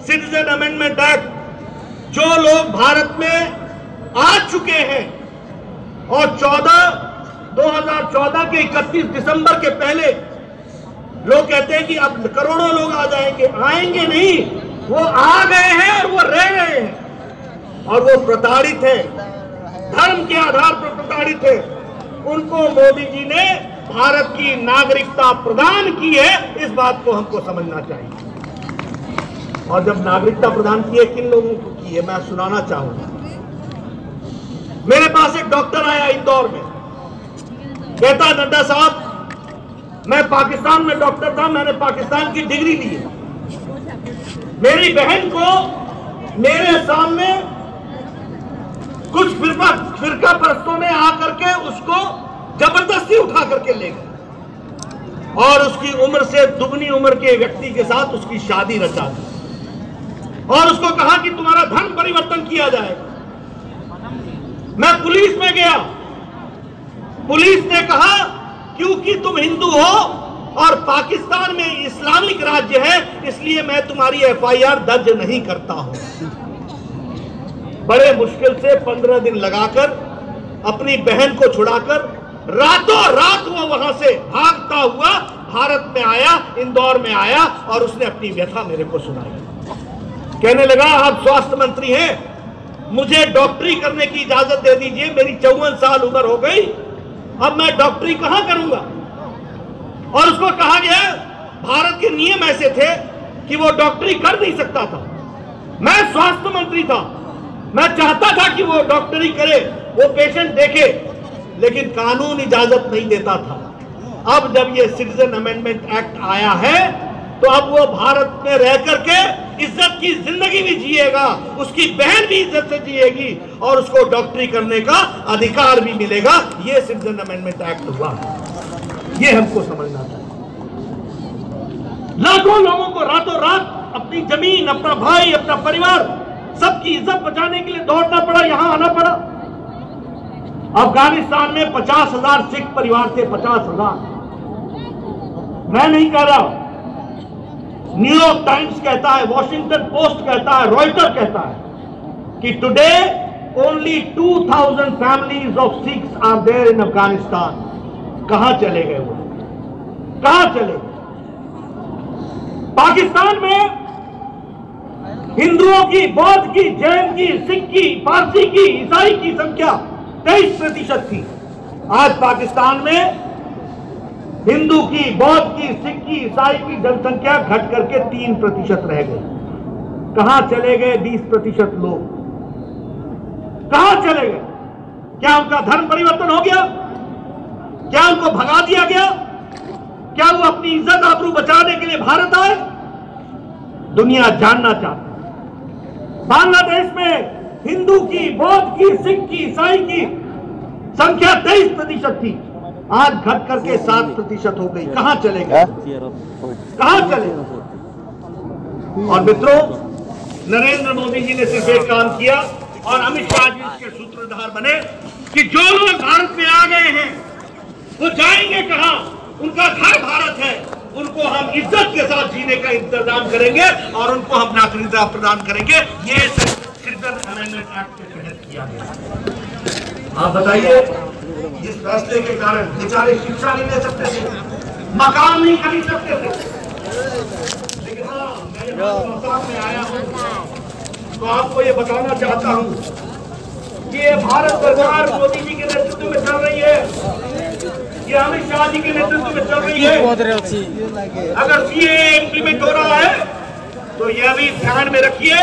Citizen amendment act, जो लोग भारत में आ चुके हैं और 2014 के 31 दिसंबर के पहले लोग कहते हैं कि अब करोड़ों लोग आ जाएंगे, आएंगे नहीं, वो आ गए हैं और वो रह गए हैं और वो प्रताड़ित है, धर्म के आधार पर प्रताड़ित है। उनको मोदी जी ने भारत की नागरिकता प्रदान की है, इस बात को हमको समझना चाहिए। और जब नागरिकता प्रदान की है, किन लोगों को की है, मैं सुनाना चाहूंगा। मेरे पास एक डॉक्टर आया इंदौर में, कहता नड्डा साहब, मैं पाकिस्तान में डॉक्टर था, मैंने पाकिस्तान की डिग्री ली है, मेरी बहन को मेरे सामने कुछ फिरका परस्तों ने आकर के उसको जबरदस्ती उठा करके ले गए और उसकी उम्र से दुगनी उम्र के व्यक्ति के साथ उसकी शादी रचा दी और उसको कहा कि तुम्हारा धर्म परिवर्तन किया जाएगा। मैं पुलिस में गया, पुलिस ने कहा क्योंकि तुम हिंदू हो और पाकिस्तान में इस्लामिक राज्य है, इसलिए मैं तुम्हारी FIR दर्ज नहीं करता हूं। बड़े मुश्किल से 15 दिन लगाकर अपनी बहन को छुड़ाकर रातों रात वो वहां से भागता हुआ भारत में आया, इंदौर में आया और उसने अपनी व्यथा मेरे को सुनाई। कहने लगा, आप स्वास्थ्य मंत्री हैं, मुझे डॉक्टरी करने की इजाजत दे दीजिए, मेरी 54 साल उम्र हो गई, अब मैं डॉक्टरी कहां करूंगा। और उसको कहा गया भारत के नियम ऐसे थे कि वो डॉक्टरी कर नहीं सकता था। मैं स्वास्थ्य मंत्री था, मैं चाहता था कि वो डॉक्टरी करे, वो पेशेंट देखे, लेकिन कानून इजाजत नहीं देता था। अब जब ये सिटीजन अमेंडमेंट एक्ट आया है तो अब वो भारत में रह करके इज्जत की जिंदगी भी जिएगा, उसकी बहन भी इज्जत से जिएगी और उसको डॉक्टरी करने का अधिकार भी मिलेगा। ये सिटीजन अमेंडमेंट एक्ट हुआ, ये हमको समझना चाहिए। लाखों लोगों को रातों रात अपनी जमीन, अपना भाई, अपना परिवार, सबकी इज्जत बचाने के लिए दौड़ना पड़ा, यहां आना पड़ा। अफगानिस्तान में 50,000 सिख परिवार थे, 50,000। मैं नहीं कह रहा, न्यूयॉर्क टाइम्स कहता है, वॉशिंगटन पोस्ट कहता है, रॉयटर कहता है कि today only 2000 families of Sikhs are there in Afghanistan. कहां चले गए वो, कहां चले गए? पाकिस्तान में हिंदुओं की, बौद्ध की, जैन की, सिख की, पारसी की, ईसाई की संख्या 23% थी। आज पाकिस्तान में हिंदू की, बौद्ध की, सिख की, ईसाई की जनसंख्या घट करके 3% रह गई। कहां चले गए 20% लोग, कहां चले गए? क्या उनका धर्म परिवर्तन हो गया? क्या उनको भगा दिया गया? क्या वो अपनी इज्जत आबरू बचाने के लिए भारत आए? दुनिया जानना चाहती है। बांग्लादेश में हिंदू की, बौद्ध की, सिख की, ईसाई की संख्या 23% थी, आज घट करके 7% हो गई। कहां चले गए, कहां चले गए? और मित्रों, नरेंद्र मोदी जी ने सिर्फ एक काम किया और अमित शाह जी इसके सूत्रधार बने कि जो लोग भारत में आ गए हैं वो जाएंगे कहां? उनका घर भारत है, उनको हम इज्जत के साथ जीने का इंतजाम करेंगे और उनको हम नागरिकता प्रदान करेंगे। ये सिटीजन अमेंडमेंट एक्ट के तहत किया गया। आप बताइए, जिस फैसले के कारण बेचारे शिक्षा नहीं ले सकते थे, मकान नहीं खरीद सकते थे, लेकिन हाँ, मैं यहाँ में आया हूँ तो आपको ये बताना चाहता हूँ कि ये भारत सरकार मोदी जी के नेतृत्व में चल रही है, ये अमित शाह जी के नेतृत्व में चल रही है। अगर सीएए इम्प्लीमेंट हो रहा है तो यह भी ध्यान में रखिए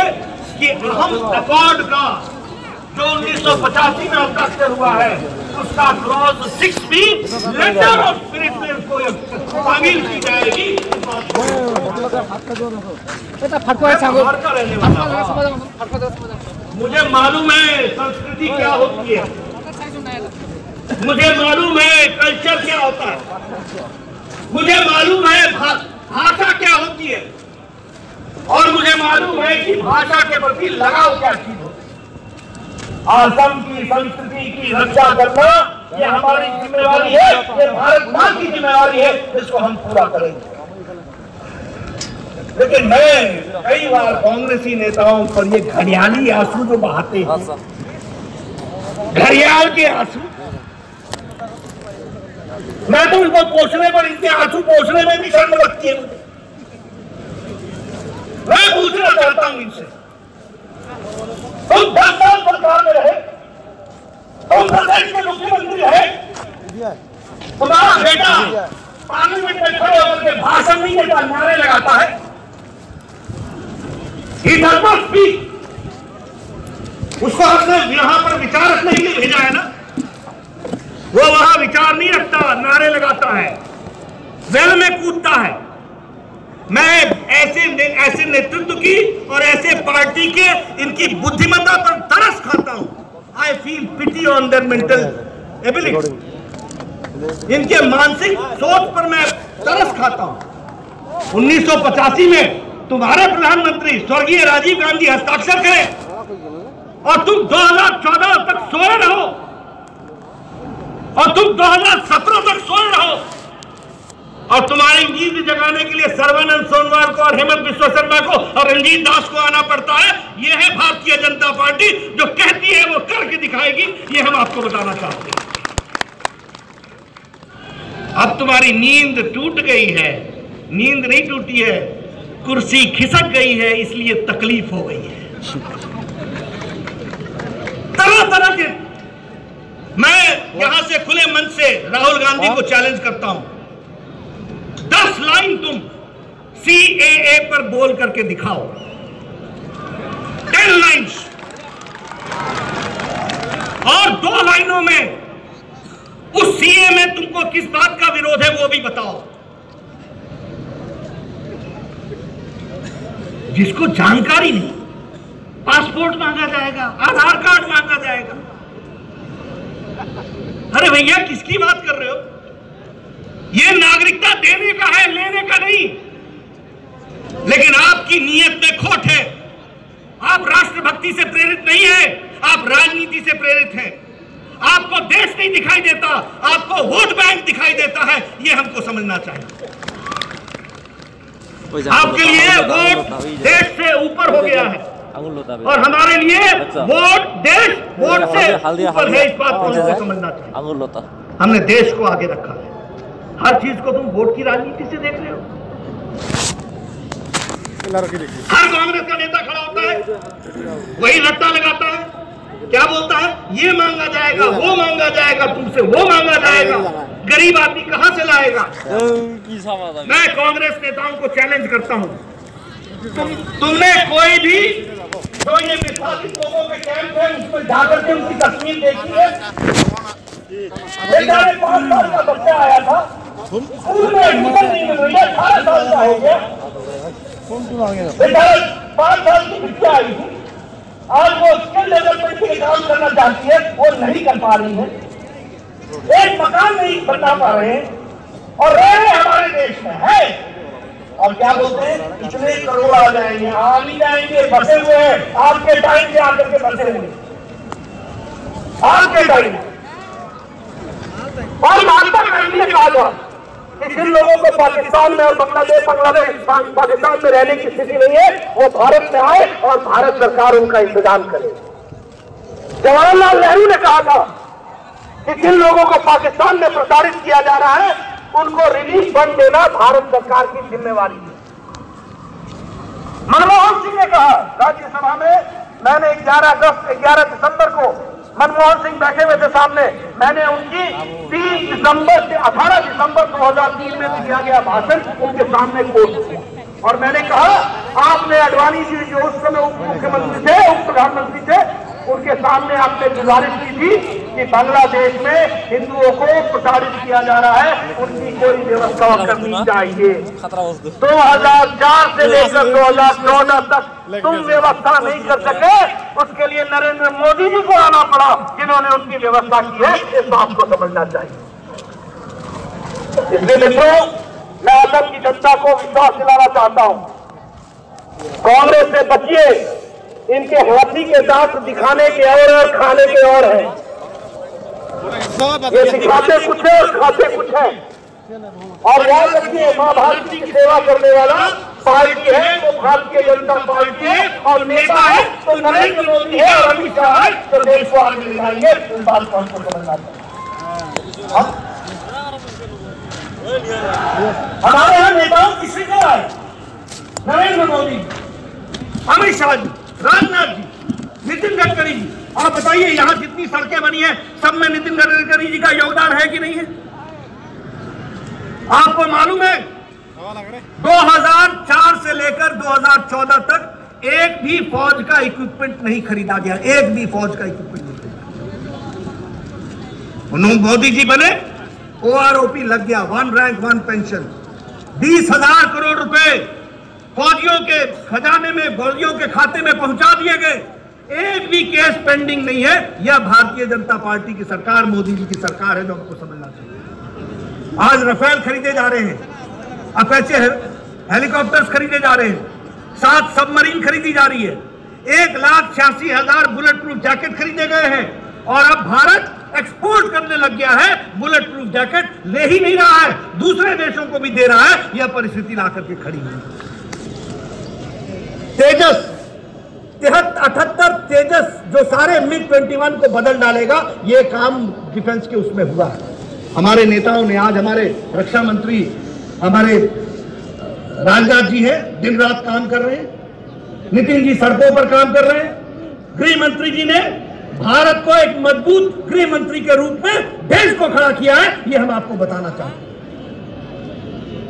कि अहम अकॉर्ड का जो 1985 में हस्ताक्षर हुआ है, उसका क्लॉज 6 भी लेटर ऑफ स्पिरिट में उसको शामिल की जाएगी। मुझे मालूम है संस्कृति क्या होती है, मुझे मालूम है कल्चर क्या होता है, मुझे मालूम है भाषा क्या होती है और मुझे मालूम है कि भाषा के प्रति लगाव क्या चीज होती है। असम की संस्कृति की रक्षा करना ये हमारी जिम्मेवारी है, ये भारत मां की जिम्मेवारी है, इसको हम पूरा करेंगे। लेकिन मैं कई बार कांग्रेसी नेताओं पर ये घड़ियाली आंसू जो बहाते हैं, घड़ियाल के आंसू, मैं तो उनको पोषने पर, इनके आंसू पोषने में भी शर्म लगती है मुझे। मैं पूछना चाहता हूं इनसे, तुम 10 साल सरकार में रहे, तुम प्रदेश के मुख्यमंत्री रहे, तुम्हारा बेटा पार्लियामेंट में खड़े होकर के भाषण नहीं देता, नारे लगाता है, उसको हमने यहां पर विचार रखने के लिए भेजा है ना, वो वहां विचार नहीं रखता, नारे लगाता है, वेल में कूदता है। मैं ऐसे नेतृत्व की और ऐसे पार्टी के इनकी बुद्धिमत्ता पर तरस खाता हूं। I feel pity on their mental ability, इनके मानसिक सोच पर मैं तरस खाता हूं। 1985 में तुम्हारे प्रधानमंत्री स्वर्गीय राजीव गांधी हस्ताक्षर करें और तुम 2014 तक सोए रहो, और तुम 2017 तक सोए रहो, और तुम्हारी नींद जगाने के लिए सर्बानंद सोनोवाल को और हेमंत बिश्व शर्मा को और रंजीत दास को आना पड़ता है। यह है भारतीय जनता पार्टी, जो कहती है वो करके दिखाएगी, ये हम आपको बताना चाहते हैं। अब तुम्हारी नींद टूट गई है, नींद नहीं टूटी है, कुर्सी खिसक गई है, इसलिए तकलीफ हो गई है। तरह तरह के, मैं यहां से खुले मन से राहुल गांधी को चैलेंज करता हूं, 10 लाइन तुम CAA पर बोल करके दिखाओ, 10 लाइन्स, और 2 लाइनों में उस CAA में तुमको किस बात का विरोध है वो भी बताओ। जिसको जानकारी नहीं, पासपोर्ट मांगा जाएगा, आधार कार्ड मांगा जाएगा। अरे भैया किसकी बात कर रहे हो? ये नागरिकता देने का है, लेने का नहीं। लेकिन आपकी नीयत में खोट है, आप राष्ट्रभक्ति से प्रेरित नहीं है, आप राजनीति से प्रेरित हैं। आपको देश नहीं दिखाई देता, आपको वोट बैंक दिखाई देता है, ये हमको समझना चाहिए। आपके लिए वोट देश से ऊपर हो गया है, और हमारे लिए वोट देश वोट से ऊपर है, इस बात को हमको समझना चाहिए। हमने देश को आगे रखा है, हर चीज को तुम वोट की राजनीति से देख रहे हो। हर कांग्रेस का नेता खड़ा होता है, वही रट्टा लगाता है, क्या बोलता है, ये मांगा जाएगा, वो मांगा जाएगा, तुमसे वो मांगा जाएगा, गरीब आदमी कहां से लाएगा? मैं कांग्रेस नेताओं को चैलेंज करता हूं, तुमने कोई भी जो ये विस्थापित लोगों के कैंप है उस पर जाकर के उनकी तस्वीर देखी है? 5 साल का बच्चा आया था, स्कूल में एडमिशन नहीं मिल रही है, 18 साल का हो गया, 5 साल की बच्चा आई थी, आज वो स्किल डेवलपमेंट के काम करना चाहती है, वो नहीं कर पा रही है, एक मकान नहीं बना पा रहे हैं, और रहे हमारे देश में है, और क्या बोलते हैं, इतने करोड़ आ जाएंगे, आ नहीं जाएंगे, बसे हुए हैं, आपके टाइम से आकर के बसे हुए, आपके टाइम। और महात्मा गांधी ने कहा था कि जिन लोगों को पाकिस्तान में और बांग्लादेश पाकिस्तान में रहने की स्थिति नहीं है, वो भारत में आए और भारत सरकार उनका इंतजाम करे। जवाहरलाल नेहरू ने कहा था कि जिन लोगों को पाकिस्तान में प्रताड़ित किया जा रहा है उनको रिलीफ फंड देना भारत सरकार की जिम्मेवारी है। मनमोहन सिंह ने कहा राज्यसभा में, मैंने 11 दिसंबर को मनमोहन सिंह बैठे हुए थे सामने, मैंने उनकी 18 दिसंबर 2003 में दिया गया भाषण उनके सामने कोट किया, और मैंने कहा आपने अडवाणी जी जो उस समय उप मुख्यमंत्री थे, उप प्रधानमंत्री थे, उनके सामने आपने गुजारिश की थी कि बांग्लादेश में हिंदुओं को प्रताड़ित किया जा रहा है, उनकी कोई व्यवस्था करनी चाहिए। 2004 से लेकर 2014 तक तुम व्यवस्था नहीं कर सके, उसके लिए नरेंद्र मोदी जी को आना पड़ा, जिन्होंने उनकी व्यवस्था की है, इस बात को समझना चाहिए। इसलिए मित्रों, मैं असम की जनता को विश्वास दिलाना चाहता हूं, कांग्रेस से बचिए, इनके हाथी के दांत दिखाने के और खाने के और है, ये दिखाते कुछ है और खाते कुछ है। और याद रखिए, मां भारती की सेवा करने वाला पार्टी है वो भारतीय जनता पार्टी है, और नेता है तो नरेंद्र मोदी है और अमित शाह है, तो देश को आगे ले जाएंगे। इस बात को हमको समझना चाहिए। हमारे यहाँ नेताओं की श्रृंखला है, नरेंद्र मोदी, अमित शाह जी, राजनाथ जी, नितिन गडकरी जी। आप बताइए यहाँ जितनी सड़कें बनी है सब में नितिन गडकरी जी का योगदान है कि नहीं है? आपको मालूम है 2004 से लेकर 2014 तक एक भी फौज का इक्विपमेंट नहीं खरीदा गया, एक भी फौज का इक्विपमेंट नहीं खरीदा। मोदी जी बने, OROP लग गया, 1 रैंक 1 पेंशन, 20,000 करोड़ रुपए फौजियों के खजाने में, फौजियों के खाते में पहुंचा दिए गए। एक भी केस पेंडिंग नहीं है। यह भारतीय जनता पार्टी की सरकार, मोदी जी की सरकार है, जो हमको समझना चाहिए। आज राफेल खरीदे जा रहे हैं, अपेचे हेलीकॉप्टर्स खरीदे जा रहे हैं, 7 सबमरीन खरीदी जा रही है, 1,86,000 बुलेट प्रूफ जैकेट खरीदे गए हैं, और अब भारत एक्सपोर्ट करने लग गया है। बुलेट प्रूफ जैकेट ले ही नहीं रहा है, दूसरे देशों को भी दे रहा है। यह परिस्थिति ला करके खड़ी हुई। तेजस 78 तेजस जो सारे MiG-21 को बदल डालेगा, यह काम डिफेंस के उसमें हुआ है। हमारे नेताओं ने, आज हमारे रक्षा मंत्री हमारे राजनाथ जी हैं, दिन रात काम कर रहे हैं, नितिन जी सड़कों पर काम कर रहे हैं, गृह मंत्री जी ने भारत को एक मजबूत गृह मंत्री के रूप में देश को खड़ा किया है। ये हम आपको बताना चाहते हैं।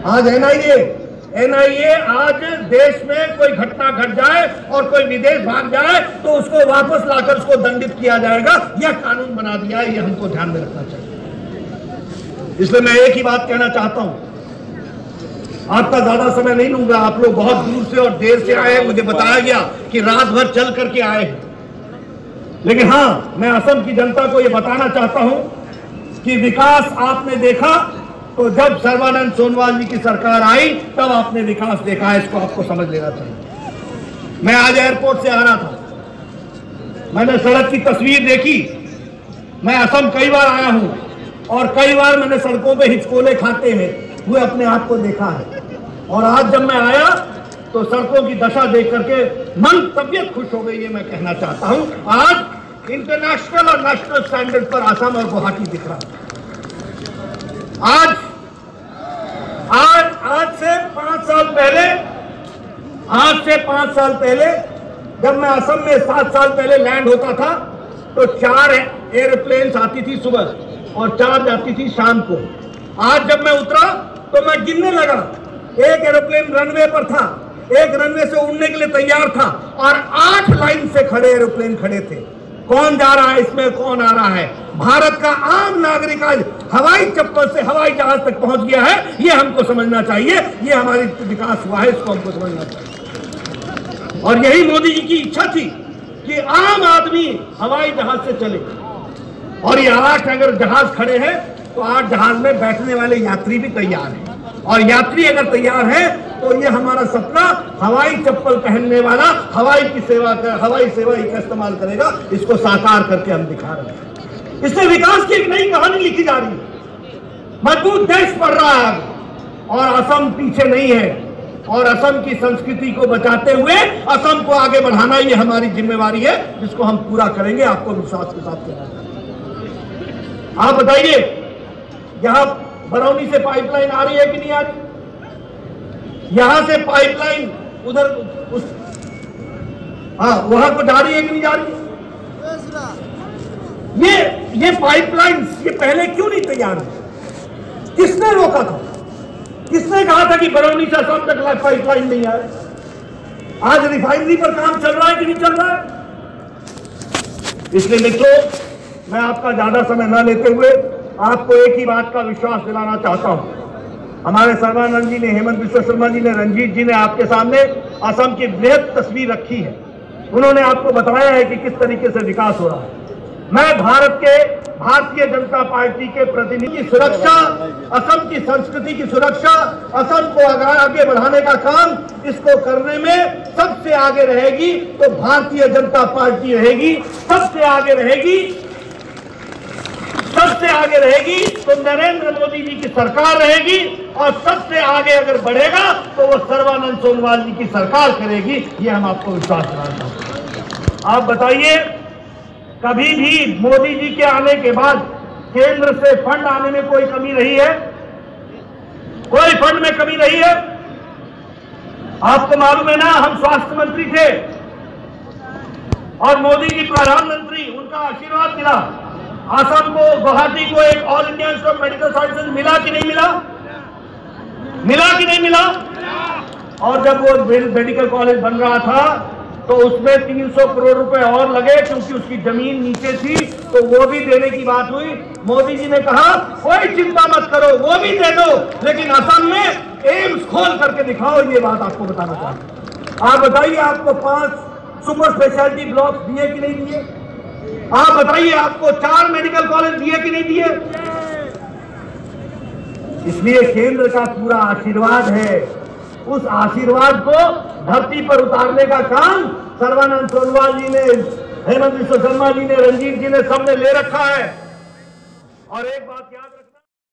आज NIA आज देश में कोई घटना घट जाए और कोई विदेश भाग जाए तो उसको वापस लाकर उसको दंडित किया जाएगा। यह कानून बना दिया है, ये हमको ध्यान में रखना चाहिए। इसलिए मैं एक ही बात कहना चाहता हूं, आपका ज्यादा समय नहीं लूंगा। आप लोग बहुत दूर से और देर से आए, मुझे बताया गया कि रात भर चल करके आए हैं, लेकिन हाँ, मैं असम की जनता को यह बताना चाहता हूं कि विकास आपने देखा तो जब सर्बानंद सोनोवाल जी की सरकार आई तब आपने विकास देखा है। इसको आपको समझ लेना चाहिए। मैं आज एयरपोर्ट से आ रहा था, मैंने सड़क की तस्वीर देखी। मैं असम कई बार आया हूं और कई बार मैंने सड़कों पे हिचकोले खाते हुए अपने आप को देखा है, और आज जब मैं आया तो सड़कों की दशा देख करके मन, तबियत खुश हो गई है। मैं कहना चाहता हूं आज इंटरनेशनल और नेशनल स्टैंडर्ड पर असम और गुवाहाटी दिख रहा है। आज से 5 साल पहले जब मैं असम में 7 साल पहले लैंड होता था तो 4 एरोप्लेन्स आती थी सुबह और 4 जाती थी शाम को। आज जब मैं उतरा तो मैं गिनने लगा, एक एरोप्लेन रनवे पर था, एक रनवे से उड़ने के लिए तैयार था, और 8 लाइन से खड़े एरोप्लेन खड़े थे। कौन जा रहा है इसमें, कौन आ रहा है? भारत का आम नागरिक आज हवाई चप्पल से हवाई जहाज तक पहुंच गया है। ये हमको समझना चाहिए, ये हमारी विकास हुआ है, इसको हमको समझना चाहिए। और यही मोदी जी की इच्छा थी कि आम आदमी हवाई जहाज से चले, और ये 8 अगर जहाज खड़े हैं तो 8 जहाज में बैठने वाले यात्री भी तैयार हैं, और यात्री अगर तैयार है तो ये हमारा सपना हवाई चप्पल पहनने वाला हवाई सेवा का इस्तेमाल करेगा। इसको साकार करके हम दिखा रहे हैं। इससे विकास की एक नई कहानी लिखी जा रही है। मजबूत देश बढ़ रहा है और असम पीछे नहीं है, और असम की संस्कृति को बचाते हुए असम को आगे बढ़ाना ये हमारी जिम्मेवारी है, जिसको हम पूरा करेंगे। आपको विश्वास के साथ कहना। आप बताइए, यहां बरौनी से पाइपलाइन आ रही है कि नहीं आ रही? यहां से पाइपलाइन उधर वहां को जा रही है कि नहीं जा रही? ये पाइपलाइन ये पहले क्यों नहीं तैयार है? किसने रोका था? किसने कहा था कि बरौनी से असम तक पाइपलाइन नहीं आए? आज रिफाइनरी पर काम चल रहा है कि नहीं चल रहा है? इसलिए मित्रों, मैं आपका ज्यादा समय न लेते हुए आपको एक ही बात का विश्वास दिलाना चाहता हूं। हमारे सर्बानंद जी ने, हेमंत बिश्व शर्मा जी ने, रंजीत जी ने आपके सामने असम की वृहद तस्वीर रखी है। उन्होंने आपको बताया है कि किस तरीके से विकास हो रहा है। मैं भारतीय जनता पार्टी के प्रतिनिधि की सुरक्षा, असम की संस्कृति की सुरक्षा, असम को आगे बढ़ाने का काम, इसको करने में सबसे आगे रहेगी तो भारतीय जनता पार्टी रहेगी। सबसे आगे रहेगी, सबसे सबसे आगे रहेगी तो नरेंद्र मोदी जी की सरकार रहेगी, और सबसे आगे अगर बढ़ेगा तो वो सर्बानंद सोनोवाल जी की सरकार करेगी। ये हम आपको विश्वास दिलाते हैं। आप बताइए, कभी भी मोदी जी के आने के बाद केंद्र से फंड आने में कोई कमी रही है? कोई फंड में कमी रही है? आपको मालूम है ना, हम स्वास्थ्य मंत्री थे और मोदी जी प्रधानमंत्री, उनका आशीर्वाद मिला। असम को, गुवाहाटी को एक all India institute of medical sciences मिला कि नहीं मिला? मिला कि नहीं मिला? और जब वो मेडिकल कॉलेज बन रहा था तो उसमें 300 करोड़ रुपए और लगे, क्योंकि उसकी जमीन नीचे थी, तो वो भी देने की बात हुई। मोदी जी ने कहा कोई चिंता मत करो, वो भी दे दो, लेकिन असम में एम्स खोल करके दिखाओ। ये बात आपको बताना चाहता हूं। आप बताइए, आपको 5 सुपर स्पेशलिटी ब्लॉक दिए कि नहीं दिए? आप बताइए, आपको 4 मेडिकल कॉलेज दिए कि नहीं दिए? इसलिए केंद्र का पूरा आशीर्वाद है। उस आशीर्वाद को धरती पर उतारने का काम सर्बानंद सोनोवाल जी ने, हेमंत बिश्व शर्मा जी ने, रंजीत जी ने, सबने ले रखा है। और एक बात याद रखिए।